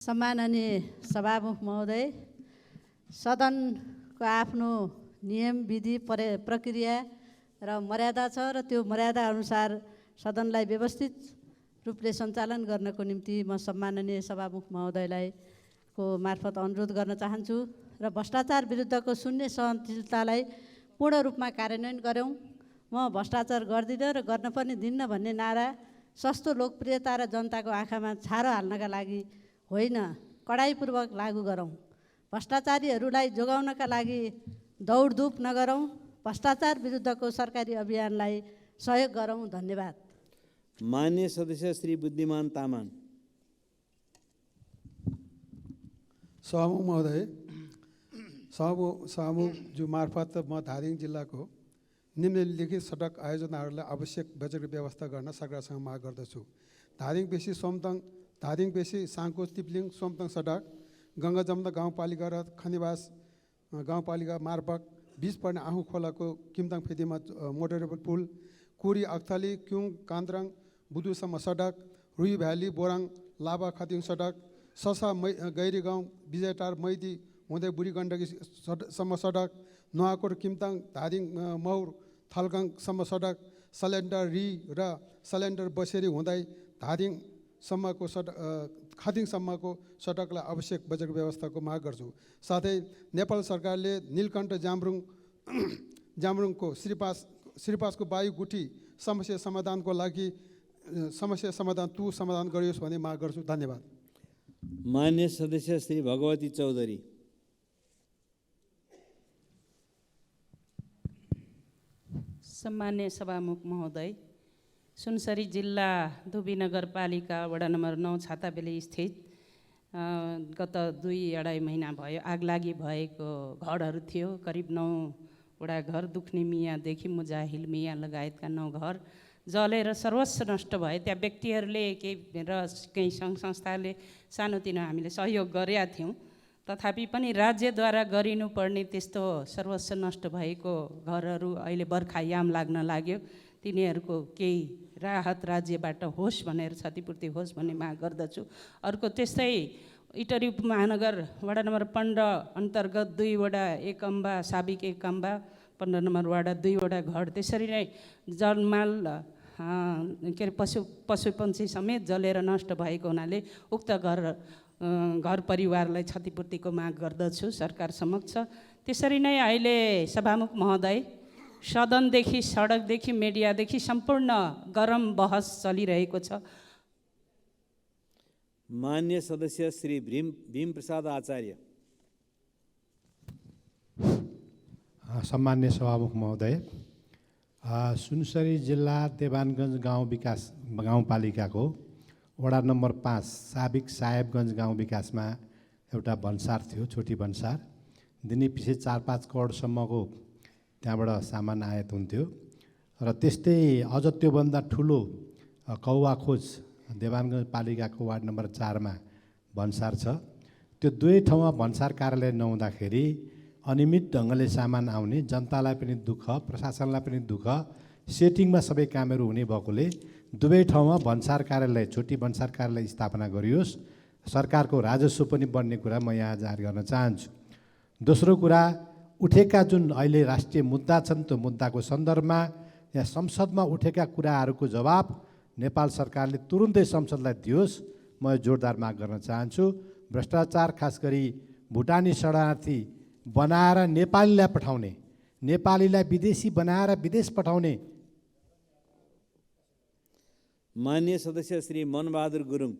सम्माननीय सभामुख महोदय, सदनको आफ्नो नियम विधि प्रक्रिया र मर्यादा छ र त्यो मर्यादा अनुसार सदनलाई व्यवस्थित रूपले सञ्चालन गर्नको निम्ति म सम्माननीय सभामुख महोदयलाई को मार्फत अनुरोध गर्न चाहन्छु र भ्रष्टाचार विरुद्धको शून्य सहनशीलतालाई पूर्ण रूपमा कार्यान्वयन गरौँ। म भ्रष्टाचार गर्दिनँ र गर्न पनि दिन्न भन्ने नारा सस्तो लोकप्रियता र जनताको आँखामा छारो हाल्नका लागि होइन, कडाइपूर्वक लागू गरौँ। भ्रष्टाचारीहरूलाई जोगाउनका लागि दौडधुप नगरौँ। भ्रष्टाचार विरुद्धको सरकारी अभियानलाई सहयोग गरौँ। धन्यवाद। मान्य सदस्य श्री बुद्धिमान तामाङ। सभामुख महोदय, सभामुखज्यू मार्फत म धादिङ जिल्लाको निम्नलिखित सडक आयोजनाहरूलाई आवश्यक बजेट व्यवस्था गर्न सरकारसँग माग गर्दछु। धादिङ बेसी सोमतङ, धादिङ बेसी साङ्को तिप्लिङ सोमतङ सडक, गङ्गा जमुना गाउँपालिका र खनिवास गाउँपालिका मार्फत बीच पर्ने आँखु खोलाको किमताङ फेदीमा मोटरेबल पुल, कुरी अक्थली क्युङ कान्द्रङ बुदुसम्म सडक, रुई भ्याली बोराङ लाभा खतिङ सडक, ससा गैरी गाउँ विजयटार मैदी हुँदै बुढी गण्डकी सम्म सडक, नुवाकोट किमताङ धादिङ मौर थलगाङसम्म सडक, सलेन्डर री र सलेन्डर बसेरी हुँदै धादिङसम्मको सडक खतिङसम्मको सडकलाई आवश्यक बजेट व्यवस्थाको माग गर्छु। साथै नेपाल सरकारले नीलकण्ठ जामरुङको श्रीपासको वायु गुठी समस्या समाधानको लागि समस्या समाधान गरियोस् भन्ने माग गर्छु। धन्यवाद। मान्य सदस्य श्री भगवती चौधरी। सम्मान्य सभामुख महोदय, सुनसरी जिल्ला धुबी नगरपालिका वडा नम्बर 9 छाताबेली स्थित गत 2-2.5 महिना भयो आगलागी भएको घरहरू थियो। करिब 9वटा घर दुख्ने मियाँदेखि मुजाहिल मियाँ लगायतका 9 घर जलेर सर्वस्व नष्ट भयो। त्यहाँ व्यक्तिहरूले केही सङ्घ संस्थाले सानोतिनो हामीले सहयोग गरेका थियौँ, तथापि पनि राज्यद्वारा गरिनुपर्ने त्यस्तो सर्वस्व नष्ट भएको घरहरू अहिले बर्खायाम लाग्न लाग्यो। तिनीहरूको केही राहत राज्यबाट होस् भनेर, क्षतिपूर्ति होस् भन्ने माग गर्दछु। अर्को त्यस्तै इटरी महानगर वडा नम्बर 15 अन्तर्गत 2 वडा एकअम्बा साबिक एकअम्बा 15 नम्बर वडा 2 वटा घर त्यसरी नै जलमाल के अरे पशु पक्षी समेत जलेर नष्ट भएको हुनाले उक्त घर परिवारलाई क्षतिपूर्तिको माग गर्दछु सरकार समक्ष। त्यसरी नै अहिले सभामुख महोदय, सदनदेखि सडकदेखि मिडियादेखि सम्पूर्ण गरम बहस चलिरहेको छ। मान्य सदस्य श्री भीम प्रसाद आचार्य। सम्मान्य सभामुख महोदय, सुनसरी जिल्ला देवानगञ्ज गाउँपालिकाको वडा नम्बर 5 साबिक साहेबगञ्ज गाउँ विकासमा एउटा भन्सार थियो, छोटी भन्सार। दिनै पछि 4-5 करोडसम्मको त्यहाँबाट सामान आयात हुन्थ्यो र त्यस्तै अझ त्योभन्दा ठुलो कौवा खोज देवानगञ्ज पालिकाको वार्ड नम्बर 4 मा भन्सार छ। त्यो दुवै ठाउँमा भन्सार कार्यालय नहुँदाखेरि अनियमित ढङ्गले सामान आउने, जनतालाई पनि दुःख, प्रशासनलाई पनि दुःख, सेटिङमा सबै कामहरू हुने भएकोले दुवै ठाउँमा भन्सार कार्यालय, छोटी भन्सार कार्यालय स्थापना गरियोस्। सरकारको राजस्व पनि बढ्ने कुरा म यहाँ जाहेर गर्न चाहन्छु। दोस्रो कुरा, उठेका जुन अहिले राष्ट्रिय मुद्दा छन् त्यो मुद्दाको सन्दर्भमा यहाँ संसदमा उठेका कुराहरूको जवाब नेपाल सरकारले तुरुन्तै संसदलाई दियोस्, म जोरदार माग गर्न चाहन्छु। भ्रष्टाचार, खास गरी भुटानी शरणार्थी बनाएर नेपालीलाई पठाउने, नेपालीलाई विदेशी बनाएर विदेश पठाउने। मान्य सदस्य श्री मनबहादुर गुरुङ।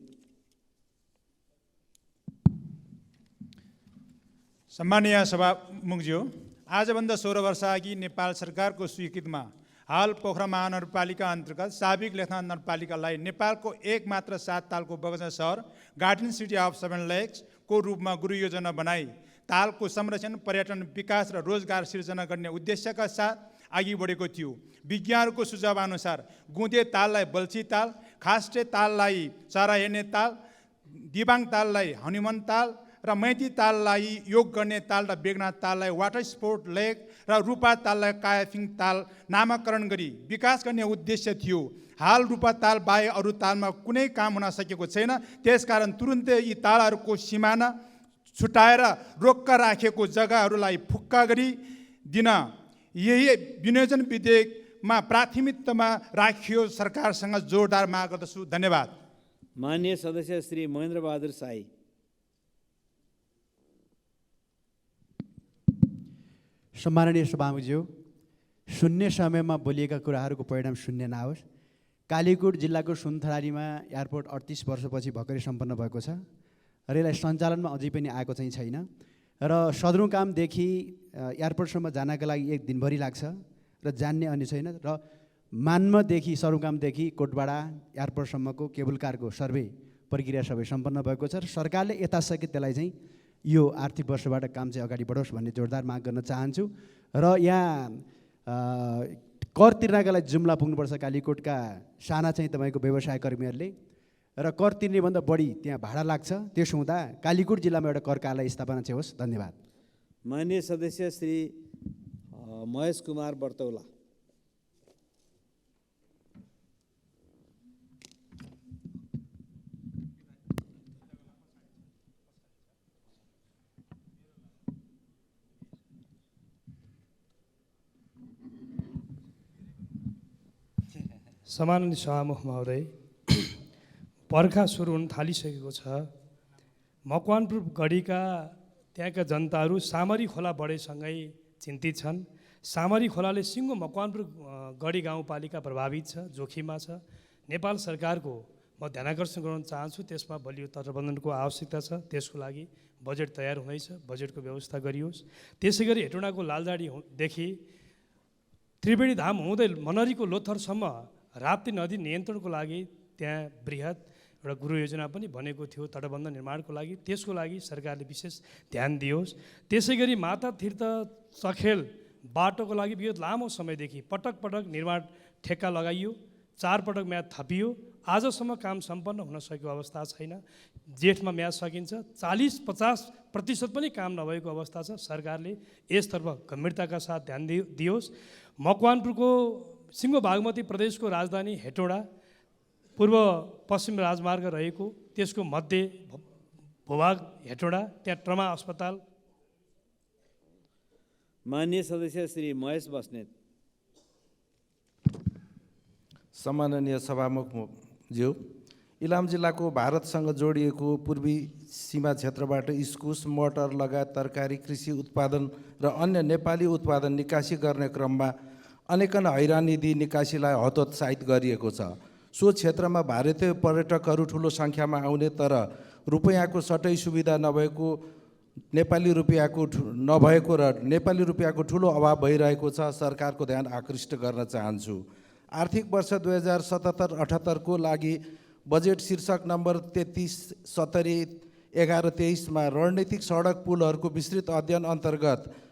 सम्मानीय सभामुखज्यू, आजभन्दा 16 वर्ष अघि नेपाल सरकारको स्वीकृतिमा हाल पोखरा महानगरपालिका अन्तर्गत साबिक लेखनाथ नगरपालिकालाई नेपालको एकमात्र 7 तालको बगैँचा सहर गार्डन सिटी अफ 7 लेक्स को रूपमा गुरु योजना बनाई तालको संरक्षण, पर्यटन विकास र रोजगार सिर्जना गर्ने उद्देश्यका साथ अघि बढेको थियो। विज्ञहरूको सुझाव अनुसार गुँदे ताललाई बल्छी ताल, खास्टे ताललाई चरा हेर्ने ताल, दिबाङ ताललाई हनुमान ताल र मैती ताललाई योग गर्ने ताल र बेगनाथ ताललाई वाटर स्पोर्ट लेक र रूपा ताललाई कायाफिङ ताल नामाकरण गरी विकास गर्ने उद्देश्य थियो। हाल रूपा ताल बाहेक अरू तालमा कुनै काम हुन सकेको छैन। त्यसकारण तुरुन्तै यी तालहरूको सिमाना छुटाएर रोक्का राखेको जग्गाहरूलाई फुक्का गरी दिन यही विनियोजन विधेयकमा प्राथमिकतामा राखियो। सरकारसँग जोरदार माग गर्दछु। धन्यवाद। माननीय सदस्य श्री महेन्द्र बहादुर शाही। सम्माननीय सभामुखज्यू, शून्य समयमा बोलिएका कुराहरूको परिणाम शून्य नहोस्। कालीकोट जिल्लाको सुनथरारीमा एयरपोर्ट 38 वर्षपछि भर्खरै सम्पन्न भएको छ र यसलाई सञ्चालनमा अझै पनि आएको चाहिँ छैन र सदरमुकामदेखि एयरपोर्टसम्म जानका लागि एक दिनभरि लाग्छ र जान्ने अन्य छैन र मान्मदेखि सदरमुकामदेखि कोटबाडा एयरपोर्टसम्मको केबल कारको सर्वे प्रक्रिया सबै सम्पन्न भएको छ र सरकारले यथाशक्य त्यसलाई चाहिँ यो आर्थिक वर्षबाट काम चाहिँ अगाडि बढोस् भन्ने जोरदार माग गर्न चाहन्छु। र यहाँ कर तिर्नका लागि जुम्ला पुग्नुपर्छ कालीकोटका साना चाहिँ तपाईँको व्यवसाय कर्मीहरूले र कर तिर्नेभन्दा बढी त्यहाँ भाडा लाग्छ। त्यसो हुँदा कालीकोट जिल्लामा एउटा कर कार्यालय स्थापना चाहिँ होस्। धन्यवाद। माननीय सदस्य श्री महेश कुमार बर्तौला। सम्माननीय सभामुख महोदय, बर्खा सुरु हुन थालिसकेको छ। मकवानपुर गढीका त्यहाँका जनताहरू सामरी खोला बढेसँगै चिन्तित छन्। सामरी खोलाले सिङ्गो मकवानपुर गढी गाउँपालिका प्रभावित छ, जोखिममा छ। नेपाल सरकारको म ध्यानाकर्षण गराउन चाहन्छु, त्यसमा बलियो तटबन्धनको आवश्यकता छ। त्यसको लागि बजेट तयार हुँदैछ, बजेटको व्यवस्था गरियोस्। त्यसै गरी हेटौँडाको लालजाडीदेखि त्रिवेणी धाम हुँदै मनरीको लोथरसम्म राप्ती नदी नियन्त्रणको लागि त्यहाँ बृहत एउटा गृह योजना पनि बनेको थियो तटबन्ध निर्माणको लागि। त्यसको लागि सरकारले विशेष ध्यान दियोस्। त्यसै गरी माता तीर्थ चखेल बाटोको लागि विगत लामो समयदेखि पटक पटक निर्माण ठेक्का लगाइयो, 4 पटक म्याद थपियो, आजसम्म काम सम्पन्न हुन सकेको अवस्था छैन। जेठमा म्याद सकिन्छ, 40-50% पनि काम नभएको अवस्था छ। सरकारले यसतर्फ गम्भीरताका साथ ध्यान दियोस्। मकवानपुरको सिङ्गो बागमती प्रदेशको राजधानी हेटौँडा पूर्व पश्चिम राजमार्ग रहेको, त्यसको मध्य भूभाग हेटौँडा, त्यहाँ ट्रमा अस्पताल। माननीय सदस्य श्री महेश बस्नेत। सम्माननीय सभामुखज्यू, इलाम जिल्लाको भारतसँग जोडिएको पूर्वी सीमा क्षेत्रबाट इस्कुस, मटर लगायत तरकारी, कृषि उत्पादन र अन्य नेपाली उत्पादन निकासी गर्ने क्रममा अनेकन हैरानी दिई निकासीलाई हतोत्साहित गरिएको छ। सो क्षेत्रमा भारतीय पर्यटकहरू ठुलो सङ्ख्यामा आउने तर रुपियाँको सटै सुविधा नभएको र नेपाली रुपियाँको ठुलो अभाव भइरहेको छ। सरकारको ध्यान आकृष्ट गर्न चाहन्छु। आर्थिक वर्ष 2077-78 को लागि बजेट शीर्षक नम्बर 33, 70, 11, 23 मा रणनीतिक सडक पुलहरूको विस्तृत अध्ययन अन्तर्गत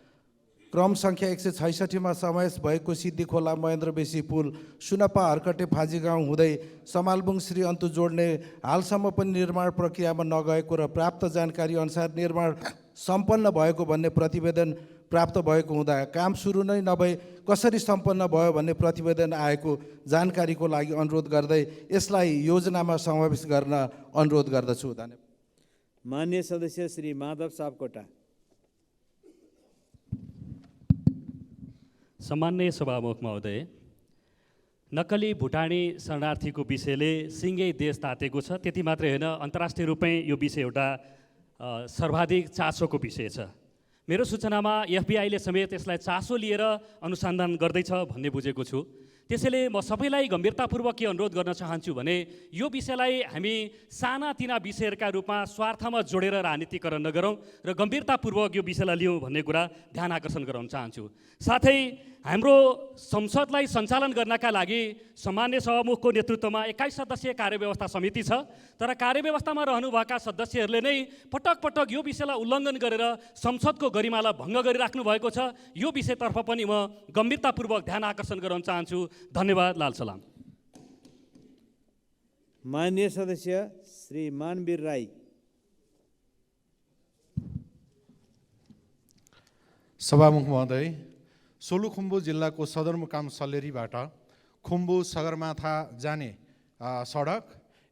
क्रम सङ्ख्या 166 मा समावेश भएको सिद्धि खोला महेन्द्र बेसी पुल सुनपा हर्कटे फाजी गाउँ हुँदै समालबुङ श्री अन्तु जोड्ने हालसम्म पनि निर्माण प्रक्रियामा नगएको र प्राप्त जानकारी अनुसार निर्माण सम्पन्न भएको भन्ने प्रतिवेदन प्राप्त भएको हुँदा काम सुरु नै नभई कसरी सम्पन्न भयो भन्ने प्रतिवेदन आएको जानकारीको लागि अनुरोध गर्दै यसलाई योजनामा समावेश गर्न अनुरोध गर्दछु। धन्यवाद। माननीय सदस्य श्री माधव सापकोटा। सम्माननीय सभामुख महोदय, नक्कली भुटानी शरणार्थीको विषयले सिङ्गै देश तातेको छ। त्यति मात्रै होइन, अन्तर्राष्ट्रिय रूपमै यो विषय एउटा सर्वाधिक चासोको विषय छ। मेरो सूचनामा FBI ले समेत यसलाई चासो लिएर अनुसन्धान गर्दैछ भन्ने बुझेको छु। त्यसैले म सबैलाई गम्भीरतापूर्वक के अनुरोध गर्न चाहन्छु भने यो विषयलाई हामी सानातिना विषयहरूका रूपमा स्वार्थमा जोडेर राजनीतिकरण नगरौँ र गम्भीरतापूर्वक यो विषयलाई लियौँ भन्ने कुरा ध्यान आकर्षण गराउन चाहन्छु। साथै हाम्रो संसदलाई सञ्चालन गर्नका लागि सामान्य सभामुखको नेतृत्वमा 21 सदस्यीय कार्यव्यवस्था समिति छ, तर कार्यव्यवस्थामा रहनुभएका सदस्यहरूले नै पटक पटक यो विषयलाई उल्लङ्घन गरेर संसदको गरिमालाई भङ्ग गरिराख्नु भएको छ। यो विषयतर्फ पनि म गम्भीरतापूर्वक ध्यान आकर्षण गराउन चाहन्छु। धन्यवाद। लाल सलाम। माननीय सदस्य श्री मानवीर राई। सभामुख महोदय, सोलुखुम्बु जिल्लाको सदरमुकाम सल्लेरीबाट खुम्बु सगरमाथा जाने सडक,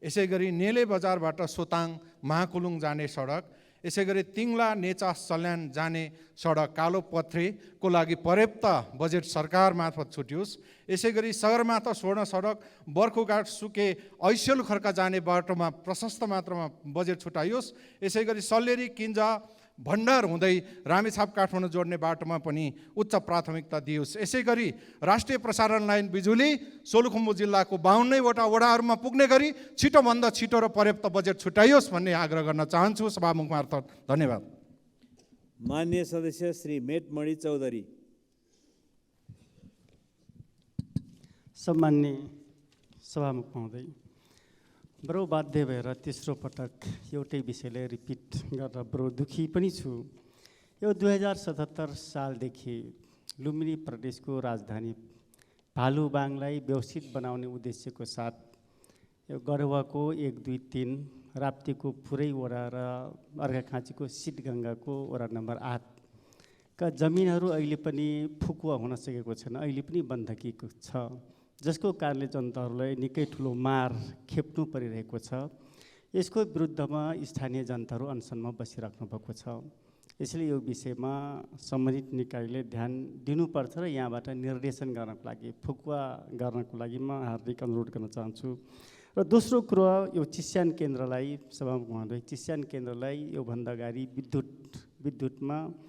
यसै गरी नेले बजारबाट सोताङ महाकुलुङ जाने सडक, यसै गरी तिङ्ला नेचा सल्यान जाने सडक कालो पत्रेको लागि पर्याप्त बजेट सरकार मार्फत छुट्योस्। यसै गरी सगरमाथा स्वर्ण सडक बर्खुघाट सुके ऐसेल खर्का जाने बाटोमा प्रशस्त मात्रामा बजेट छुटाइयोस्। यसै गरी सल्लेरी किन्जा भण्डार हुँदै रामेछाप काठमाडौँ जोड्ने बाटोमा पनि उच्च प्राथमिकता दियोस्। यसै गरी राष्ट्रिय प्रसारण लाइन बिजुली सोलुखुम्बु जिल्लाको 52वटा वडाहरूमा पुग्ने गरी छिटोभन्दा छिटो र पर्याप्त बजेट छुट्याइयोस् भन्ने आग्रह गर्न चाहन्छु सभामुख मार्फत। धन्यवाद। मान्य सदस्य श्री मेटमणि चौधरी। सम्मान्य सभामुख महोदय, बरु बाध्य भएर तेस्रो पटक एउटै विषयलाई रिपिट गरेर बरु दुखी पनि छु। यो 2077 सालदेखि लुम्बिनी प्रदेशको राजधानी भालुबाङलाई व्यवस्थित बनाउने उद्देश्यको साथ यो गढवाको 1, 2, 3, राप्तीको पुरै वडा र अर्घाखाँचीको सिटगङ्गाको वडा नम्बर 8 का जमिनहरू अहिले पनि फुकुवा हुन सकेको छैन, अहिले पनि बन्धकी छ, जसको कारणले जनताहरूलाई निकै ठुलो मार खेप्नु परिरहेको छ। यसको विरुद्धमा स्थानीय जनताहरू अनसनमा बसिराख्नु भएको छ। यसले यो विषयमा सम्बन्धित निकायले ध्यान दिनुपर्छ र यहाँबाट निर्देशन गर्नको लागि, फुकुवा गर्नको लागि म हार्दिक अनुरोध गर्न चाहन्छु। र दोस्रो कुरो, यो चिस्यान केन्द्रलाई, सभामुख महोदय, चिस्यान केन्द्रलाई योभन्दा अगाडि विद्युतमा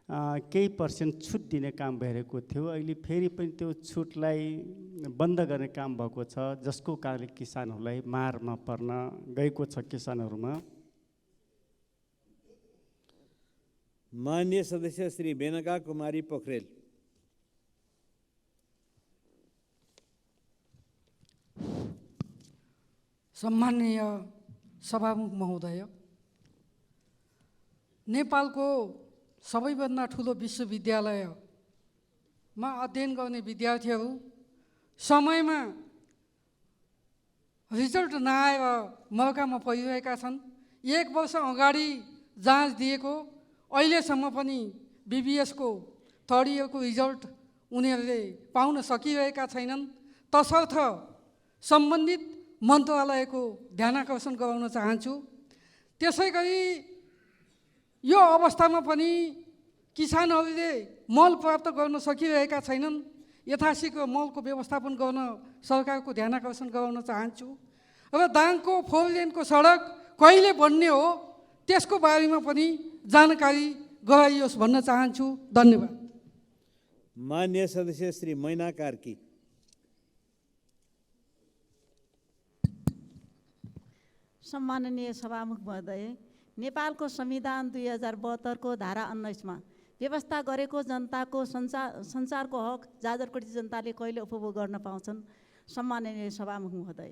केही पर्सेन्ट छुट दिने काम भइरहेको थियो। अहिले फेरि पनि त्यो छुटलाई बन्द गर्ने काम भएको छ, जसको कारणले किसानहरूलाई मारमा पर्न गएको छ। किसानहरूमा मान्य सदस्य श्री मेनका कुमारी पोखरेल। सम्माननीय सभामुख महोदय, नेपालको सबैभन्दा ठुलो विश्वविद्यालयमा अध्ययन गर्ने विद्यार्थीहरू समयमा रिजल्ट नआएर मौकामा परिरहेका छन्। 1 वर्ष अगाडि जाँच दिएको अहिलेसम्म पनि बीबीएसको थर्ड इयरको रिजल्ट उनीहरूले पाउन सकिरहेका छैनन्। तसर्थ सम्बन्धित मन्त्रालयको ध्यानाकर्षण गराउन चाहन्छु। त्यसै गरी यो अवस्थामा पनि किसानहरूले मल प्राप्त गर्न सकिरहेका छैनन्। यथाशीघ्र मलको व्यवस्थापन गर्न सरकारको ध्यानाकर्षण गराउन चाहन्छु। र दाङको 4 लेनको सडक कहिले बन्ने हो त्यसको बारेमा पनि जानकारी गराइयोस् भन्न चाहन्छु। धन्यवाद। मान्य सदस्य श्री मैना कार्की। सम्माननीय सभामुख महोदय, नेपालको संविधान 2072 को धारा 19 मा व्यवस्था गरेको जनताको सञ्चारको हक जाजरकोटी जनताले कहिले उपभोग गर्न पाउँछन्। सम्माननीय सभामुख महोदय,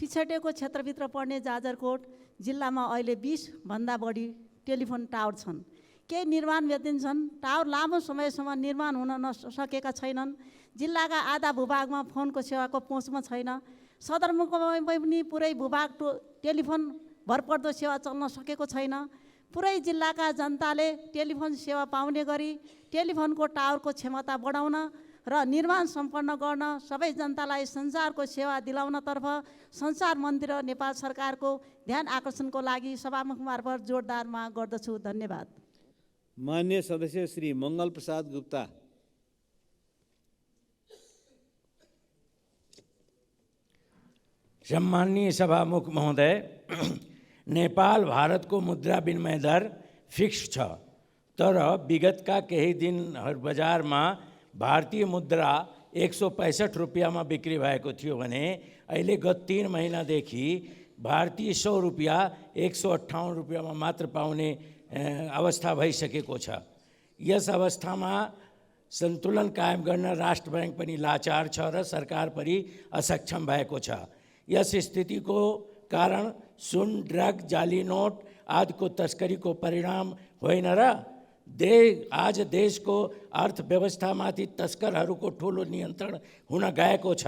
पिछडिएको क्षेत्रभित्र पर्ने जाजरकोट जिल्लामा अहिले 20 भन्दा बढी टेलिफोन टावर छन्। केही निर्माण व्यतिन्छन्। टावर लामो समयसम्म निर्माण हुन नसकेका छैनन्। जिल्लाका आधा भूभागमा फोनको सेवाको पहुँचमा छैन। सदरमुकाममा पनि पुरै भूभाग टेलिफोन भरपर्दो सेवा चल्न सकेको छैन। पुरै जिल्लाका जनताले टेलिफोन सेवा पाउने गरी टेलिफोनको टावरको क्षमता बढाउन र निर्माण सम्पन्न गर्न सबै जनतालाई सञ्चारको सेवा दिलाउनतर्फ सञ्चार मन्त्री र नेपाल सरकारको ध्यान आकर्षणको लागि सभामुख मार्फत जोडदार माग गर्दछु। धन्यवाद। मान्य सदस्य श्री मङ्गल प्रसाद गुप्ता। सम्माननीय सभामुख महोदय, नेपाल भारतको मुद्रा विनिमय दर फिक्स छ, तर विगतका केही दिन बजारमा भारतीय मुद्रा 165 रुपियाँमा बिक्री भएको थियो भने अहिले गत 3 महिनादेखि भारतीय 100 रुपियाँ 158 रुपियाँमा मात्र पाउने अवस्था भइसकेको छ। यस अवस्थामा सन्तुलन कायम गर्न राष्ट्र बैंक पनि लाचार छ र सरकार पनि असक्षम भएको छ। यस स्थितिको कारण सुन, ड्रग, जाली नोट आदिको तस्करीको परिणाम होइन र आज देशको अर्थव्यवस्थामाथि तस्करहरूको ठुलो नियन्त्रण हुन गएको छ।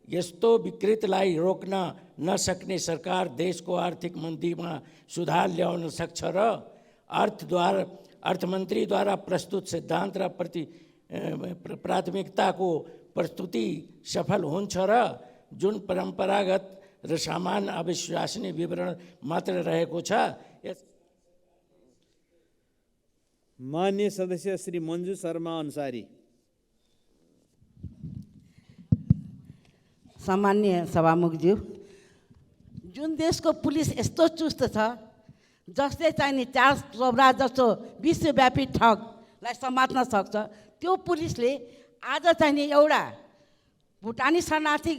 यस्तो विकृतिलाई रोक्न नसक्ने सरकार देशको आर्थिक मन्दीमा सुधार ल्याउन सक्छ र अर्थमन्त्रीद्वारा प्रस्तुत सिद्धान्त र प्राथमिकताको प्रस्तुति सफल हुन्छ र जुन परम्परागत र सामान्य अविश्वसनीय विवरण मात्र रहेको छ। मान्य सदस्य श्री मन्जु शर्मा अन्सारी। सामान्य सभामुखज्यू, जुन देशको पुलिस यस्तो चुस्त छ जसले चाहिँ नि चार्ल्स चोब्रा जस्तो विश्वव्यापी ठगलाई समात्न सक्छ, त्यो पुलिसले आज चाहिँ नि एउटा भुटानी शरणार्थी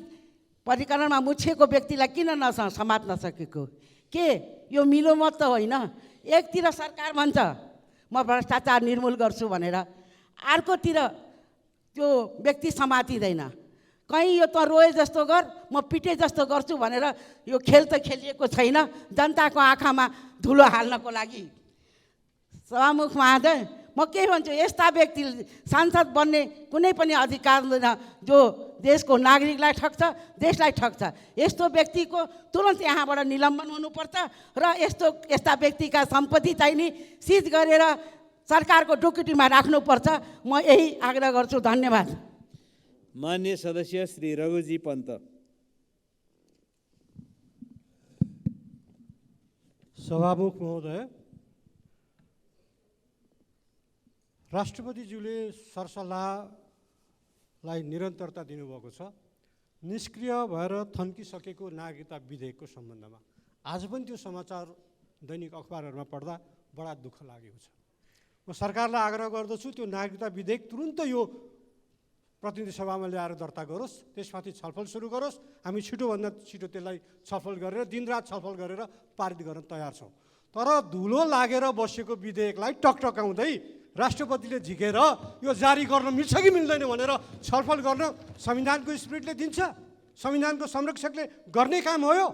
परिकरणमा मुछिएको व्यक्तिलाई किन समात्न सकेको? के यो मिलो मत त होइन? एकतिर सरकार भन्छ म भ्रष्टाचार निर्मूल गर्छु भनेर, अर्कोतिर त्यो व्यक्ति समातिँदैन। कहीँ यो त रोए जस्तो गर, म पिटे जस्तो गर्छु भनेर यो खेल त खेलिएको छैन जनताको आँखामा धुलो हाल्नको लागि। सभामुख महोदय, म के भन्छु, यस्ता व्यक्ति सांसद बन्ने कुनै पनि अधिकार हुँदैन जो देशको नागरिकलाई ठग्छ, देशलाई ठग्छ। यस्तो व्यक्तिको तुरन्त यहाँबाट निलम्बन हुनुपर्छ र यस्ता व्यक्तिका सम्पत्ति चाहिँ नि सिज गरेर सरकारको डोकेटीमा राख्नुपर्छ। म यही आग्रह गर्छु। धन्यवाद। मान्य सदस्य श्री रघुजी पन्त। सभामुख महोदय, राष्ट्रपतिज्यूले सरसल्लाहलाई निरन्तरता दिनुभएको छ निष्क्रिय भएर थन्किसकेको नागरिकता विधेयकको सम्बन्धमा। आज पनि त्यो समाचार दैनिक अखबारहरूमा पढ्दा बडा दुःख लागेको छ। म सरकारलाई आग्रह गर्दछु त्यो नागरिकता विधेयक तुरुन्त यो प्रतिनिधि सभामा ल्याएर दर्ता गरोस्, त्यसमाथि छलफल सुरु गरोस्। हामी छिटोभन्दा छिटो त्यसलाई छलफल गरेर दिनरात छलफल गरेर पारित गर्न तयार छौँ। तर धुलो लागेर बसेको विधेयकलाई टकटकाउँदै राष्ट्रपतिले झिकेर यो जारी गर्न मिल्छ कि मिल्दैन भनेर छलफल गर्न संविधानको स्पिरिटले दिन्छ? संविधानको संरक्षकले गर्ने काम हो यो।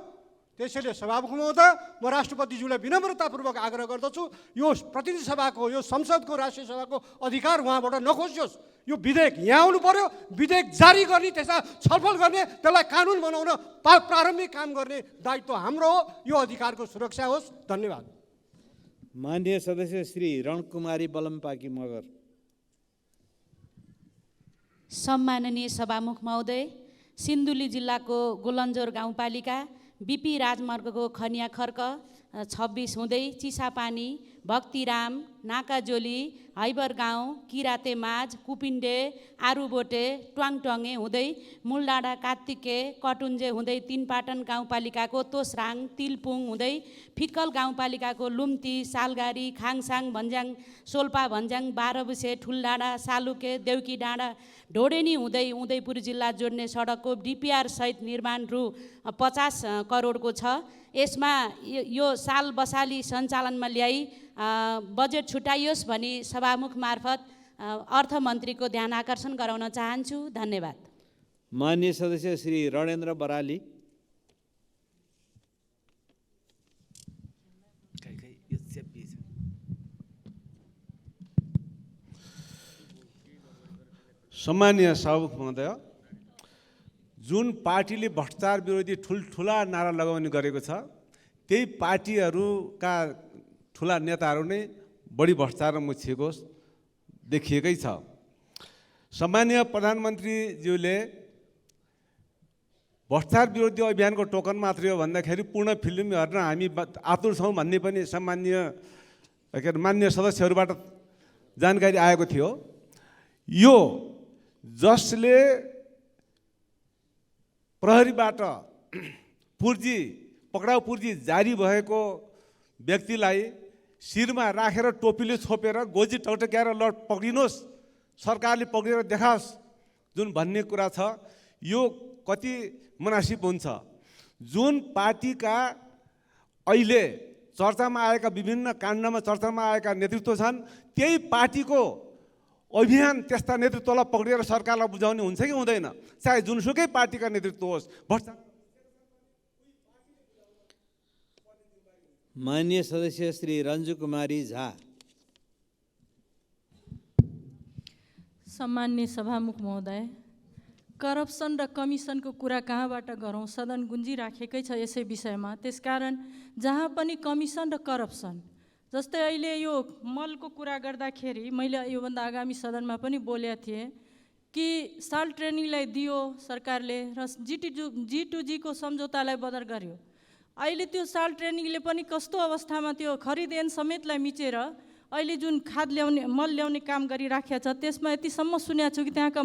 त्यसैले सभामुख महोदय, म राष्ट्रपतिज्यूलाई विनम्रतापूर्वक आग्रह गर्दछु, यो प्रतिनिधि सभाको, यो संसदको, राष्ट्रिय सभाको अधिकार उहाँबाट नखोजियोस्। यो विधेयक यहाँ आउनु पर्यो, विधेयक जारी गर्ने, त्यसमा छलफल गर्ने, त्यसलाई कानुन बनाउन प्रारम्भिक काम गर्ने दायित्व हाम्रो हो। यो अधिकारको सुरक्षा होस्। धन्यवाद। मान्य सदस्य श्री रणकुमारी बलम्पाकी मगर। सम्माननीय सभामुख महोदय, सिन्धुली जिल्लाको गोलन्जोर गाउँपालिका बिपी राजमार्गको खनिया खर्क 26 हुँदै चिसापानी, भक्तिराम, नाकाजोली, हैबर गाउँ, किराते माझ, कुपिन्डे, आरुबोटे, ट्वाङटङे हुँदै मूलडाँडा, कात्तिके, कटुन्जे हुँदै तीनपाटन गाउँपालिकाको तोसराङ, तिलपुङ हुँदै फिक्कल गाउँपालिकाको लुम्ती, सालगारी, खाङसाङ, भन्ज्याङ, सोल्पा भन्ज्याङ, बाह्रबुसे, ठुलडाँडा, सालुके, देउकी डाँडा, ढोडेनी हुँदै उदयपुर जिल्ला जोड्ने सडकको डिपिआर सहित निर्माण रु 50 करोडको छ। यसमा यो साल बसाली सञ्चालनमा ल्याई बजेट छुट्याइयोस् भनी सभामुख मार्फत अर्थमन्त्रीको ध्यान आकर्षण गराउन चाहन्छु। धन्यवाद। मान्य सदस्य श्री रणेन्द्र बराली। सम्मानीय सभामुख महोदय, जुन पार्टीले भ्रष्टाचार विरोधी ठुल्ठुला नारा लगाउने गरेको छ त्यही पार्टीहरूका ठुला नेताहरू नै बढी भ्रष्टाचारमा मुछिएको देखिएकै छ। सम्मानीय प्रधानमन्त्रीज्यूले भ्रष्टाचार विरोधी अभियानको टोकन मात्रै हो भन्दाखेरि पूर्ण फिल्म हेर्न हामी आतुर छौँ भन्ने पनि मान्य सदस्यहरूबाट जानकारी आएको थियो। यो जसले प्रहरीबाट पक्राउ पूर्जी जारी भएको व्यक्तिलाई शिरमा राखेर टोपीले छोपेर गोजी टकटक्याएर ल पक्रिनुहोस्, सरकारले पक्रेर देखाओस् जुन भन्ने कुरा छ, यो कति मुनासिब हुन्छ? जुन पार्टीका अहिले चर्चामा आएका विभिन्न काण्डमा चर्चामा आएका नेतृत्व छन् त्यही पार्टीको अभियान त्यस्ता नेतृत्वलाई पक्रेर सरकारलाई बुझाउने हुन्छ कि हुँदैन? चाहे जुनसुकै पार्टीका नेतृत्व होस्। मान्य सदस्य श्री रञ्जु कुमारी झा। सम्मान्य सभामुख महोदय, करप्सन र कमिसनको कुरा कहाँबाट गरौँ? सदन गुन्जिराखेकै छ यसै विषयमा। त्यसकारण जहाँ पनि कमिसन र करप्सन जस्तै अहिले यो मलको कुरा गर्दाखेरि मैले योभन्दा अगामि सदनमा पनि बोलेको थिएँ कि साल ट्रेनिङलाई दियो सरकारले र G2G को सम्झौतालाई बदर गर्यो। अहिले त्यो साल ट्रेनिङले पनि कस्तो अवस्थामा त्यो खरिद ऐन समेतलाई मिचेर अहिले जुन खाद ल्याउने मल ल्याउने काम गरिराखेको छ त्यसमा यतिसम्म सुनेको छु कि त्यहाँका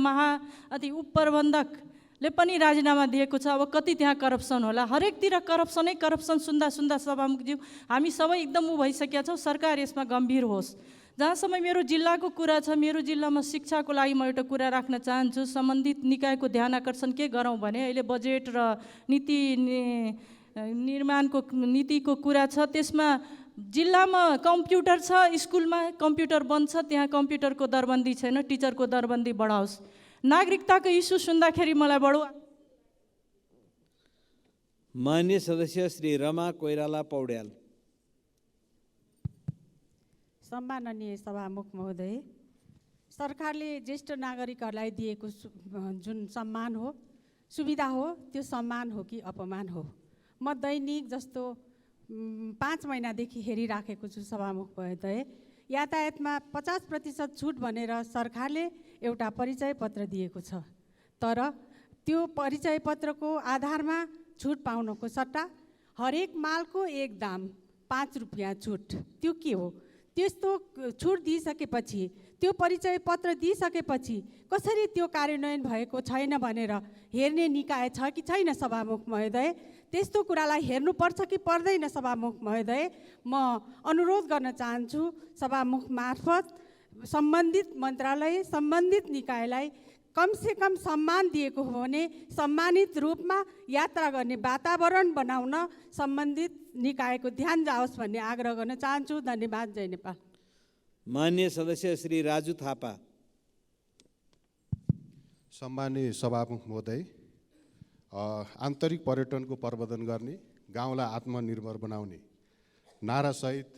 उपप्रबन्धकले पनि राजीनामा दिएको छ। अब कति त्यहाँ करप्सन होला, हरेकतिर करप्सनै करप्सन सुन्दा सुन्दा सभामुखज्यू हामी सबै एकदम भइसकेका छौँ। सरकार यसमा गम्भीर होस्। जहाँसम्म मेरो जिल्लाको कुरा छ, मेरो जिल्लामा शिक्षाको लागि म एउटा कुरा राख्न चाहन्छु। सम्बन्धित निकायको ध्यान आकर्षण के गरौँ भने अहिले बजेट र नीति निर्माणको नीतिको कुरा छ, त्यसमा जिल्लामा कम्प्युटर छ, स्कुलमा कम्प्युटर बन्द छ, त्यहाँ कम्प्युटरको दरबन्दी छैन, टिचरको दरबन्दी बढाओस्। नागरिकताको इस्यु सुन्दाखेरि मलाई बडो मान्य सदस्य श्री रमा कोइराला पौड्याल। सम्माननीय सभामुख महोदय, सरकारले ज्येष्ठ नागरिकहरूलाई दिएको जुन सम्मान हो, सुविधा हो, त्यो सम्मान हो कि अपमान हो? म दैनिक जस्तो 5 महिनादेखि हेरिराखेको छु सभामुख महोदय। यातायातमा 50% छुट भनेर सरकारले एउटा परिचय पत्र दिएको छ, तर त्यो परिचय पत्रको आधारमा छुट पाउनको सट्टा हरेक मालको एक दाम 5 रुपियाँ छुट। त्यो के हो? त्यस्तो छुट दिइसकेपछि, त्यो परिचय पत्र दिइसकेपछि कसरी त्यो कार्यान्वयन भएको छैन भनेर हेर्ने निकाय छ कि छैन सभामुख महोदय? त्यस्तो कुरालाई हेर्नुपर्छ कि पर्दैन सभामुख महोदय? म अनुरोध गर्न चाहन्छु सभामुख मार्फत सम्बन्धित मन्त्रालय, सम्बन्धित निकायलाई कमसे कम सम्मान दिएको हो भने सम्मानित रूपमा यात्रा गर्ने वातावरण बनाउन सम्बन्धित निकायको ध्यान जाओस् भन्ने आग्रह गर्न चाहन्छु। धन्यवाद। जय नेपाल। मान्य सदस्य श्री राजु थापा। सम्माननीय सभामुख महोदय, आन्तरिक पर्यटनको प्रवर्धन गर्ने, गाउँलाई आत्मनिर्भर बनाउने नारासहित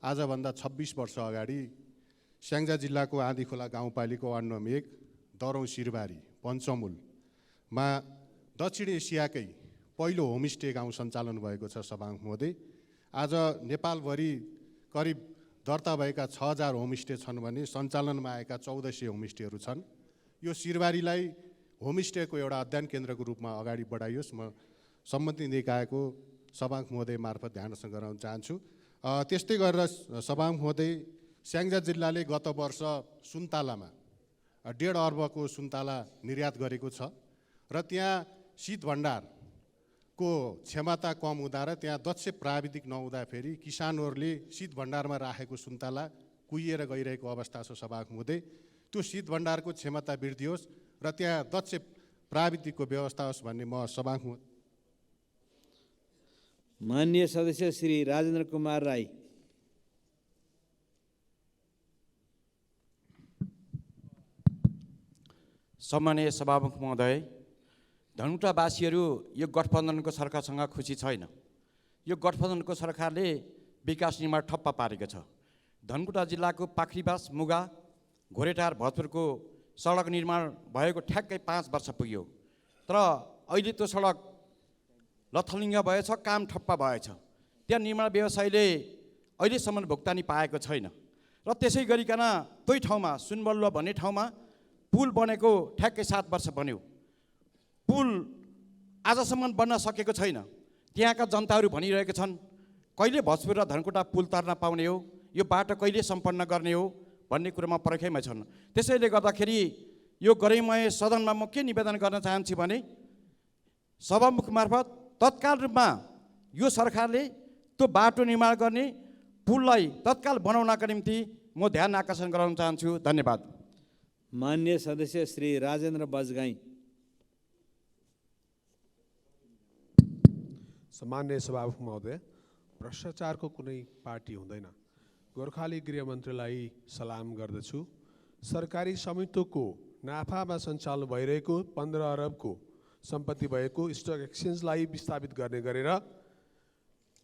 आजभन्दा 26 वर्ष अगाडि स्याङ्जा जिल्लाको आँधीखोला गाउँपालिका वार्ड नम्बर 1 दरौँ सिरबारी पञ्चमुलमा दक्षिण एसियाकै पहिलो होमस्टे गाउँ सञ्चालन भएको छ सभामुख महोदय। आज नेपालभरि करिब दर्ता भएका 6000 होमस्टे छन् भने सञ्चालनमा आएका 1400 होमस्टेहरू छन्। यो सिरबारीलाई होमस्टेको एउटा अध्ययन केन्द्रको रूपमा अगाडि बढाइयोस्। म सम्बन्धित निकायको सभामुख महोदय मार्फत ध्यानसँग गराउन चाहन्छु। त्यस्तै गरेर सभामुख महोदय, स्याङ्जा जिल्लाले गत वर्ष सुन्तलामा 1.5 अर्बको सुन्तला निर्यात गरेको छ र त्यहाँ शीत भण्डारको क्षमता कम हुँदा र त्यहाँ दक्ष प्राविधिक नहुँदाखेरि किसानहरूले शीत भण्डारमा राखेको सुन्तला कुहिएर गइरहेको अवस्था छ सभामुख महोदय। त्यो शीत भण्डारको क्षमता वृद्धि होस् र त्यहाँ दक्ष प्राविधिकको व्यवस्था होस् भन्ने म सभामुख। मान्य सदस्य श्री राजेन्द्र कुमार राई। सम्माननीय सभामुख महोदय, धनुटावासीहरू यो गठबन्धनको सरकारसँग खुसी छैन। यो गठबन्धनको सरकारले विकास निर्माण ठप्प पारेको छ। धनकुटा जिल्लाको पाखरीबास, मुगा, घोरेटार, भरतपुरको सडक निर्माण भएको ठ्याक्कै 5 वर्ष पुग्यो, तर अहिले त्यो सडक लथलिङ्ग भएछ, काम ठप्प भएछ। त्यहाँ निर्माण व्यवसायीले अहिलेसम्म भुक्तानी पाएको छैन र त्यसै गरिकन त्यही ठाउँमा सुनबलुवा भन्ने ठाउँमा पुल बनेको ठ्याक्कै 7 वर्ष बन्यो, पुल आजसम्म बन्न सकेको छैन। त्यहाँका जनताहरू भनिरहेका छन् कहिले भोजपुर र धनकुटा पुल तर्न पाउने हो, यो बाटो कहिले सम्पन्न गर्ने हो भन्ने कुरामा पर्खैमा छन्। त्यसैले गर्दाखेरि यो गरिमामय सदनमा म के निवेदन गर्न चाहन्छु भने सभामुख मार्फत तत्काल रूपमा यो सरकारले त्यो बाटो निर्माण गर्ने, पुललाई तत्काल बनाउनका निम्ति म ध्यान आकर्षण गराउन चाहन्छु। धन्यवाद। मान्य सदस्य श्री राजेन्द्र बजगाई। सम्माननीय सभामुख महोदय, भ्रष्टाचारको कुनै पार्टी हुँदैन। गोर्खाली गृहमन्त्रीलाई सलाम गर्दछु। सरकारी स्वामित्वको नाफामा सञ्चालन भइरहेको 15 अरबको सम्पत्ति भएको स्टक एक्सचेन्जलाई विस्थापित गर्ने गरेर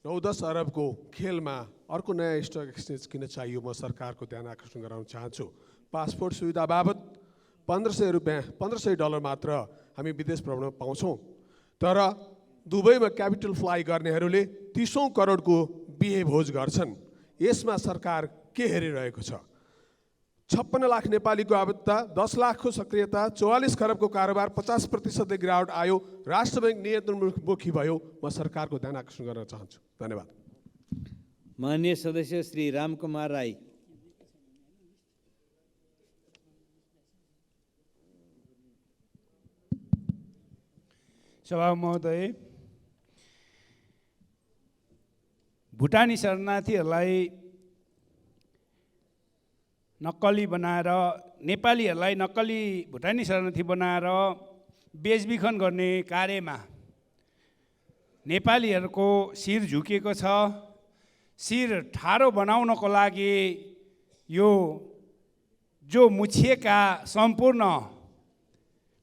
9-10 अरबको खेलमा अर्को नयाँ स्टक एक्सचेन्ज किन चाहियो? म सरकारको ध्यान आकर्षण गराउन चाहन्छु। पासपोर्ट सुविधा बाबत $1500 मात्र हामी विदेश भ्रमण पाउँछौँ, तर दुबईमा क्यापिटल फ्लाइ गर्नेहरूले 30औं करोडको बिहे भोज गर्छन्। यसमा सरकार के हेरिरहेको छ? 56 लाख नेपालीको आबद्धता, 10 लाखको सक्रियता, 44 खरबको कारोबार, 50% गिरावट आयो, राष्ट्र ब्याङ्क नियन्त्रणमुखी भयो। म सरकारको ध्यान आकर्षण गर्न चाहन्छु। धन्यवाद। माननीय सदस्य श्री रामकुमार राई। सभा महोदय, भुटानी शरणार्थीहरूलाई नक्कली बनाएर, नेपालीहरूलाई नक्कली भुटानी शरणार्थी बनाएर बेचबिखन गर्ने कार्यमा नेपालीहरूको शिर झुकेको छ। शिर ठाडो बनाउनको लागि यो जो मुछिएका सम्पूर्ण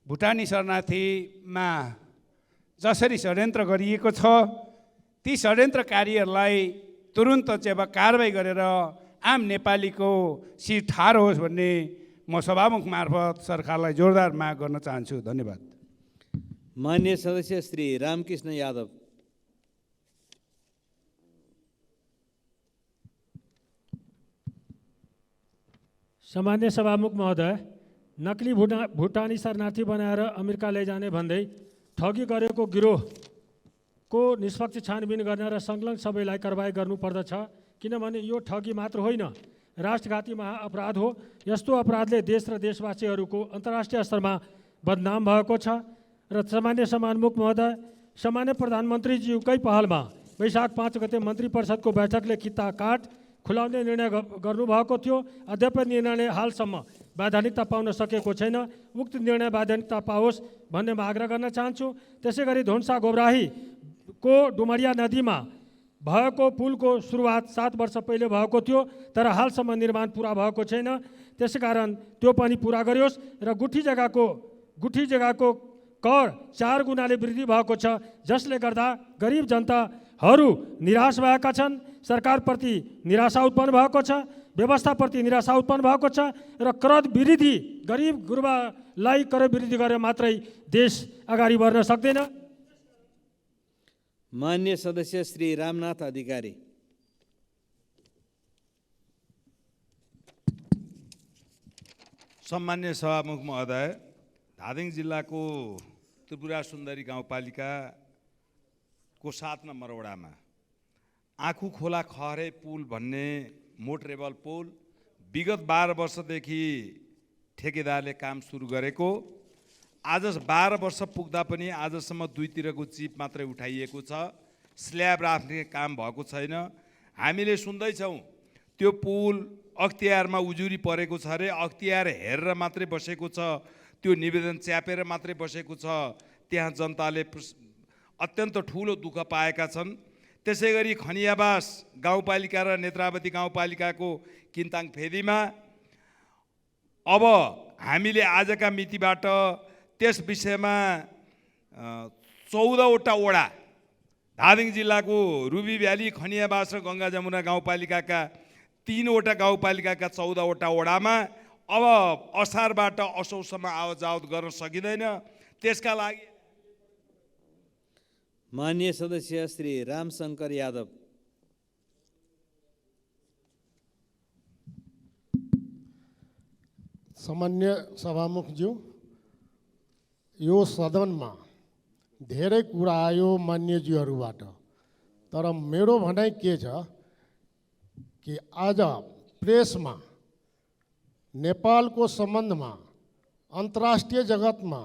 भुटानी शरणार्थीमा जसरी षड्यन्त्र गरिएको छ, ती षड्यन्त्रकारीहरूलाई तुरुन्त चाहिँ अब कारबाही गरेर आम नेपालीको शिर ठाडो होस् भन्ने म सभामुख मार्फत सरकारलाई जोरदार माग गर्न चाहन्छु। धन्यवाद। माननीय सदस्य श्री रामकृष्ण यादव। सामान्य सभामुख महोदय, नक्कली भुटानी शरणार्थी बनाएर अमेरिका लैजाने भन्दै ठगी गरेको गिरोहको निष्पक्ष छानबिन गर्न र संलग्न सबैलाई कारबाही गर्नुपर्दछ, किनभने यो ठगी मात्र होइन, राष्ट्रघाती महाअपराध हो। यस्तो अपराधले देश र देशवासीहरूको अन्तर्राष्ट्रिय स्तरमा बदनाम भएको छ। र सामान्य सभामुख महोदय, सामान्य प्रधानमन्त्रीज्यूकै पहलमा वैशाख 5 गते मन्त्री परिषदको बैठकले किता काट खुलाउने निर्णय गर्नुभएको थियो। अद्यपि निर्णयले हालसम्म वैधानिकता पाउन सकेको छैन। उक्त निर्णय वैधानिकता पाओस् भन्ने म आग्रह गर्न चाहन्छु। त्यसै गरी धोन्सा गोब्राहीको डुमरिया नदीमा भएको पुलको सुरुवात 7 वर्ष पहिले भएको थियो, तर हालसम्म निर्माण पुरा भएको छैन। त्यसै कारण त्यो पनि पुरा गरियोस् र गुठी जग्गाको कर 4 गुणाले वृद्धि भएको छ, जसले गर्दा गरिब जनताहरू निराश भएका छन्। सरकारप्रति निराशा उत्पन्न भएको छ, व्यवस्थाप्रति निराशा उत्पन्न भएको छ र कर वृद्धि, गरिब गुरुबालाई कर वृद्धि गरेर मात्रै देश अगाडि बढ्न सक्दैन। माननीय सदस्य श्री रामनाथ अधिकारी। सम्मान्य सभामुख महोदय, धादिङ जिल्लाको त्रिपुरा सुन्दरी गाउँपालिकाको 7 नम्बर वडामा आँखु खोला खहरे पुल भन्ने मोटरेबल पुल विगत 12 वर्षदेखि ठेकेदारले काम सुरु गरेको, आज 12 वर्ष पुग्दा पनि आजसम्म 2तिरको चिप मात्रै उठाइएको छ, स्ल्याब राख्ने काम भएको छैन। हामीले सुन्दैछौँ त्यो पुल अख्तियारमा उजुरी परेको छ अरे, अख्तियार हेरेर मात्रै बसेको छ, त्यो निवेदन च्यापेर मात्रै बसेको छ। त्यहाँ जनताले अत्यन्त ठुलो दुःख पाएका छन्। त्यसै गरी खनियाबास गाउँपालिका र नेत्रावती गाउँपालिकाको किन्ताङ फेदीमा अब हामीले आजका मितिबाट त्यस विषयमा 14वटा वडा, धादिङ जिल्लाको रुबी भ्याली, खनियाबास र गङ्गा जमुना गाउँपालिकाका 3वटा गाउँपालिकाका 14वटा वडामा अब असारबाट असौसम्म आवत गर्न सकिँदैन। त्यसका लागि माननीय सदस्य श्री रामशंकर यादव। सामान्य सभामुखज्यू, यो सदनमा धेरै कुरा आयो मान्यज्यूहरूबाट, तर मेरो भनाइ के छ कि आज प्रेसमा नेपालको सम्बन्धमा अन्तर्राष्ट्रिय जगतमा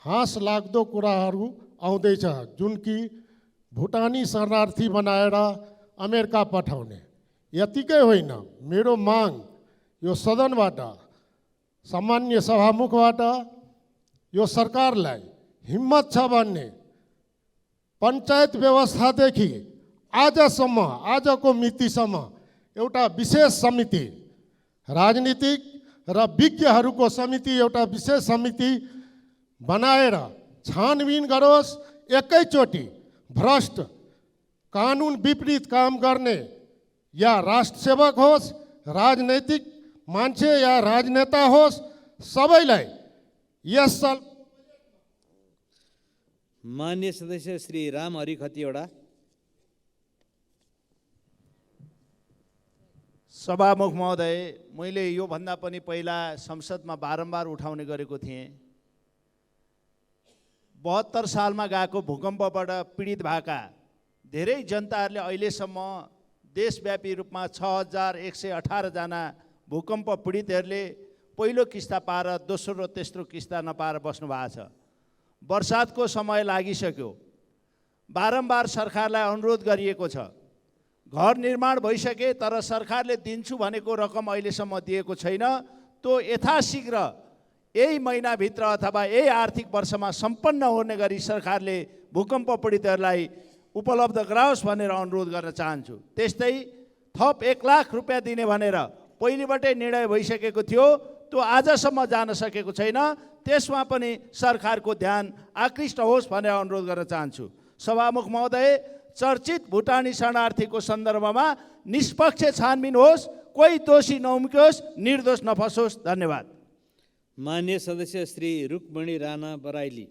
हाँस लाग्दो कुराहरू आउँदैछ, जुन कि भुटानी शरणार्थी बनाएर अमेरिका पठाउने। यतिकै होइन, मेरो माग यो सदनबाट, सामान्य सभामुखबाट यो सरकारलाई हिम्मत छ भन्ने पञ्चायत व्यवस्थादेखि आजसम्म, आजको मितिसम्म एउटा विशेष समिति, राजनीतिक र विज्ञहरूको समिति, एउटा विशेष समिति बनाएर छानबिन गरोस्। एकैचोटि भ्रष्ट, कानुन विपरीत काम गर्ने या राष्ट्र सेवक होस्, राजनैतिक मान्छे या राजनेता होस्, सबैलाई यस साल। माननीय सदस्य श्री राम हरि खतिवडा। सभामुख महोदय, मैले योभन्दा पनि पहिला संसदमा बारम्बार उठाउने गरेको थिएँ। 72 सालमा गएको भूकम्पबाट पीडित भएका धेरै जनताहरूले अहिलेसम्म देशव्यापी रूपमा 6118 जना भूकम्प पीडितहरूले पहिलो किस्ता पाएर दोस्रो र तेस्रो किस्ता नपाएर बस्नु भएको छ। वर्षातको समय लागिसक्यो। बारम्बार सरकारलाई अनुरोध गरिएको छ। घर निर्माण भइसके तर सरकारले दिन्छु भनेको रकम अहिलेसम्म दिएको छैन। त्यो यथाशीघ्र यही महिनाभित्र अथवा यही आर्थिक वर्षमा सम्पन्न हुने गरी सरकारले भूकम्प पीडितहरूलाई उपलब्ध गराओस् भनेर अनुरोध गर्न चाहन्छु। त्यस्तै थप 1 लाख रुपियाँ दिने भनेर पहिलेबाटै निर्णय भइसकेको थियो, त्यो आजसम्म जान सकेको छैन। त्यसमा पनि सरकारको ध्यान आकृष्ट होस् भनेर अनुरोध गर्न चाहन्छु। सभामुख महोदय, चर्चित भुटानी शरणार्थीको सन्दर्भमा निष्पक्ष छानबिन होस्, कोही दोषी नउम्कियोस्, निर्दोष नफसोस्। धन्यवाद। माननीय सदस्य श्री रुक्मणी राणा बराइली।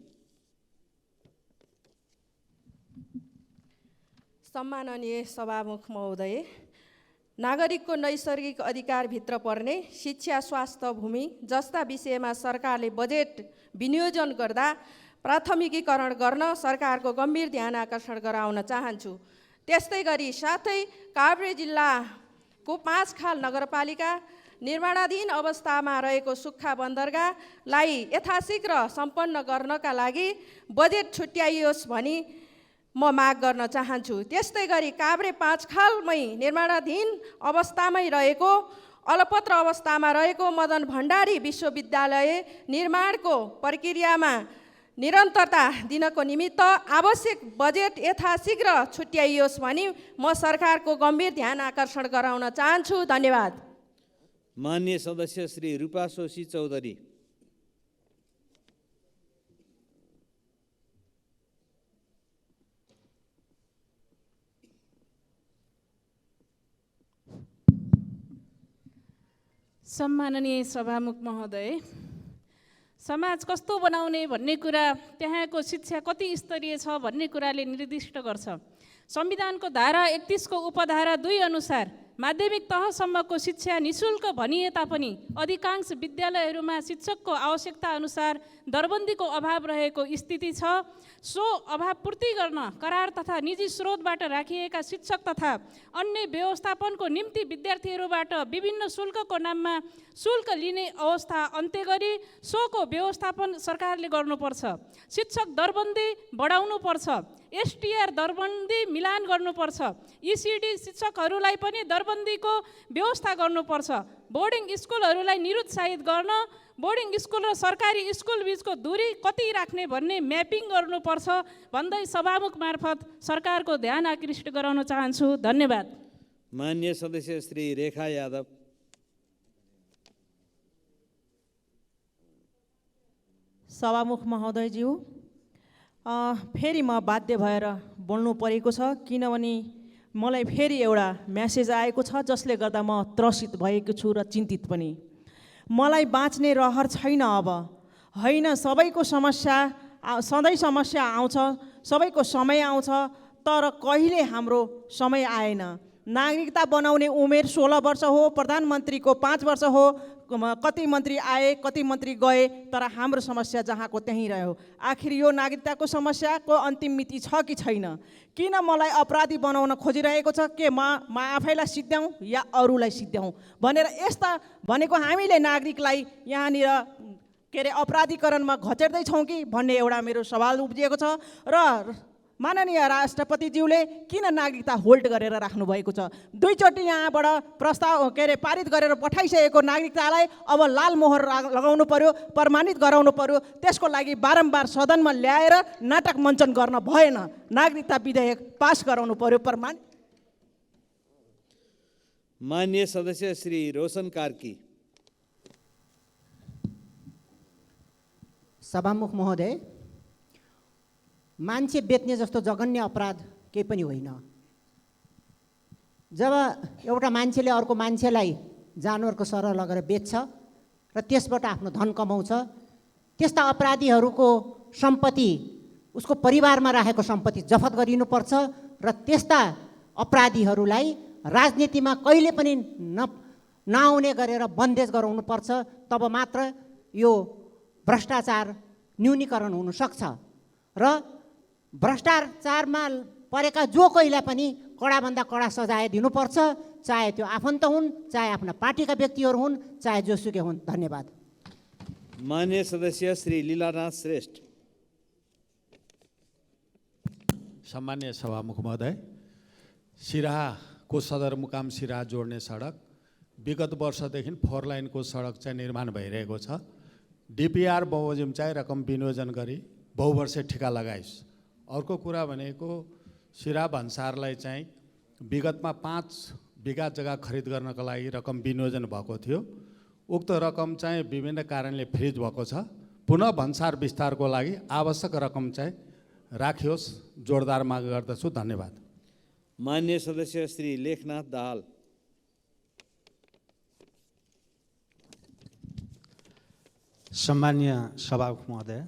सम्माननीय सभामुख महोदय, नागरिकको नैसर्गिक अधिकारभित्र पर्ने शिक्षा, स्वास्थ्य, भूमि जस्ता विषयमा सरकारले बजेट विनियोजन गर्दा प्राथमिकीकरण गर्न सरकारको गम्भीर ध्यान आकर्षण गराउन चाहन्छु। त्यस्तै गरी साथै काभ्रे जिल्लाको 5 खाल नगरपालिका निर्माणाधीन अवस्थामा रहेको सुक्खा बन्दरगाहलाई यथाशीघ्र सम्पन्न गर्नका लागि बजेट छुट्याइयोस् भनी म माग गर्न चाहन्छु। त्यस्तै गरी काभ्रे 5 खालमै निर्माणाधीन अवस्थामै रहेको अलपत्र अवस्थामा रहेको मदन भण्डारी विश्वविद्यालय निर्माणको प्रक्रियामा निरन्तरता दिनको निमित्त आवश्यक बजेट यथाशीघ्र छुट्याइयोस् भनी म सरकारको गम्भीर ध्यान आकर्षण गराउन चाहन्छु। धन्यवाद। माननीय सदस्य श्री रूपाशोषी चौधरी। सम्माननीय सभामुख महोदय, समाज कस्तो बनाउने भन्ने कुरा त्यहाँको शिक्षा कति स्तरीय छ भन्ने कुराले निर्दिष्ट गर्छ। संविधानको धारा 31 को उपधारा 2 अनुसार माध्यमिक तहसम्मको शिक्षा निशुल्क भनिए तापनि अधिकांश विद्यालयहरूमा शिक्षकको आवश्यकता अनुसार दरबन्दीको अभाव रहेको स्थिति छ। सो अभाव पूर्ति गर्न करार तथा निजी स्रोतबाट राखिएका शिक्षक तथा अन्य व्यवस्थापनको निम्ति विद्यार्थीहरूबाट विभिन्न शुल्कको नाममा शुल्क लिने अवस्था अन्त्य गरी सोको व्यवस्थापन सरकारले गर्नुपर्छ। शिक्षक दरबन्दी बढाउनुपर्छ। एसटीआर दरबन्दी मिलान गर्नुपर्छ। ईसीडी शिक्षकहरूलाई पनि दरबन्दीको व्यवस्था गर्नुपर्छ। बोर्डिङ स्कुलहरूलाई निरुत्साहित गर्न बोर्डिङ स्कुल र सरकारी स्कुल बीचको दूरी कति राख्ने भन्ने म्यापिङ गर्नुपर्छ भन्दै सभामुख मार्फत सरकारको ध्यान आकृष्ट गराउन चाहन्छु। धन्यवाद। माननीय सदस्य श्री रेखा यादव। सभामुख महोदयज्यू, फेरि म बाध्य भएर बोल्नु परेको छ किनभने मलाई फेरि एउटा म्यासेज आएको छ जसले गर्दा म त्रसित भएको छु र चिन्तित पनि। मलाई बाँच्ने रहर छैन अब। होइन, सबैको समस्या सधैँ समस्या आउँछ, सबैको समय आउँछ, तर कहिले हाम्रो समय आएन। नागरिकता बनाउने उमेर 16 वर्ष हो, प्रधानमन्त्रीको 5 वर्ष हो, कति मन्त्री आए कति मन्त्री गए, तर हाम्रो समस्या जहाँको त्यहीँ रह्यो। आखिर यो नागरिकताको समस्याको अन्तिम मिति छ कि छैन? किन मलाई अपराधी बनाउन खोजिरहेको छ? के म आफैलाई सिद्ध्याउँ या अरूलाई सिद्ध्याउँ भनेर यस्ता भनेको हामीले नागरिकलाई यहाँनिर के अरे अपराधीकरणमा घचेर्दैछौँ कि भन्ने एउटा मेरो सवाल उब्जिएको छ। र माननीय राष्ट्रपतिज्यूले किन नागरिकता होल्ड गरेर राख्नुभएको छ? 2 चोटि यहाँबाट प्रस्ताव के अरे पारित गरेर पठाइसकेको नागरिकतालाई अब लाल मोहर लगाउनु पर्यो, प्रमाणित गराउनु पर्यो। त्यसको लागि बारम्बार सदनमा ल्याएर नाटक मञ्चन गर्न भएन। नागरिकता विधेयक पास गराउनु पर्यो, प्रमाणित। माननीय सदस्य श्री रोशन कार्की। सभामुख महोदय, मान्छे बेच्ने जस्तो जघन्य अपराध केही पनि होइन। जब एउटा मान्छेले अर्को मान्छेलाई जानवरको सरह लगेर बेच्छ र त्यसबाट आफ्नो धन कमाउँछ, त्यस्ता अपराधीहरूको सम्पत्ति, उसको परिवारमा राखेको सम्पत्ति जफत गरिनुपर्छ र त्यस्ता अपराधीहरूलाई राजनीतिमा कहिले पनि नआउने गरेर बन्देज गराउनुपर्छ, तब मात्र यो भ्रष्टाचार न्यूनीकरण हुनसक्छ। र भ्रष्टाचारमा परेका जो कोहीलाई पनि कडाभन्दा कडा सजाय दिनुपर्छ, चाहे त्यो आफन्त हुन्, चाहे आफ्ना पार्टीका व्यक्तिहरू हुन्, चाहे जोसुकै हुन्। धन्यवाद। मान्य सदस्य श्री लीलानाथ श्रेष्ठ। सम्मान्य सभामुख महोदय, सिराहाको सदरमुकाम सिराहा जोड्ने सडक विगत वर्षदेखि 4 लाइनको सडक चाहिँ निर्माण भइरहेको छ। डिपिआर बमोजिम चाहिँ रकम विनियोजन गरी बहुवर्षे ठिका लगाइस्। अर्को कुरा भनेको सिराहा भन्सारलाई चाहिँ विगतमा 5 बिघा जग्गा खरिद गर्नको लागि रकम विनियोजन भएको थियो। उक्त रकम चाहिँ विभिन्न कारणले फ्रिज भएको छ। पुनः भन्सार विस्तारको लागि आवश्यक रकम चाहिँ राखियोस्, जोरदार माग गर्दछु। धन्यवाद। मान्य सदस्य श्री लेखनाथ दाहाल। सम्मान्य सभामुख महोदय,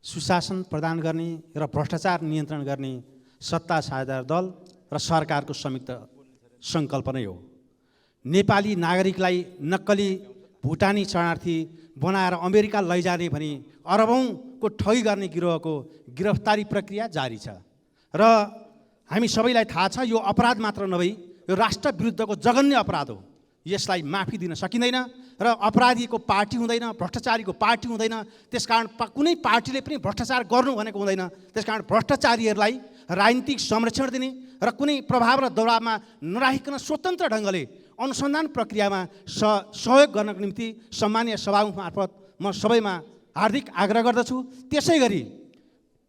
सुशासन प्रदान गर्ने र भ्रष्टाचार नियन्त्रण गर्ने सत्ता साझेदार दल र सरकारको संयुक्त सङ्कल्प नै हो। नेपाली नागरिकलाई नक्कली भुटानी शरणार्थी बनाएर अमेरिका लैजाने भनी अरबौँको ठगी गर्ने गिरोहको गिरफ्तारी प्रक्रिया जारी छ र हामी सबैलाई थाहा छ यो अपराध मात्र नभई यो राष्ट्र विरुद्धको जघन्य अपराध हो। यसलाई माफी दिन सकिँदैन र अपराधीको पार्टी हुँदैन, भ्रष्टाचारीको पार्टी हुँदैन। त्यसकारण कुनै पार्टीले पनि भ्रष्टाचार गर्नु भनेको हुँदैन। त्यसकारण भ्रष्टाचारीहरूलाई राजनीतिक संरक्षण दिने र कुनै प्रभाव र दबावमा नराखिकन स्वतन्त्र ढङ्गले अनुसन्धान प्रक्रियामा सहयोग गर्नको निम्ति सम्मानीय सभामुख मार्फत म सबैमा हार्दिक आग्रह गर्दछु। त्यसै गरी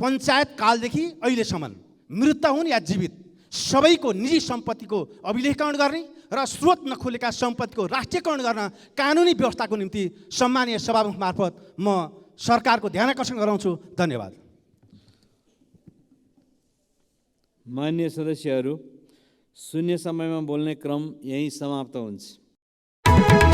पञ्चायत कालदेखि अहिलेसम्म मृत हुन् या जीवित सबैको निजी सम्पत्तिको अभिलेखकरण गर्ने र स्रोत नखोलेका सम्पत्तिको राष्ट्रियकरण गर्न कानुनी व्यवस्थाको निम्ति सम्मानीय सभामुख मार्फत म सरकारको ध्यानाकर्षण गराउँछु। धन्यवाद। मान्य सदस्यहरू, शून्य समयमा बोल्ने क्रम यही समाप्त हुन्छ।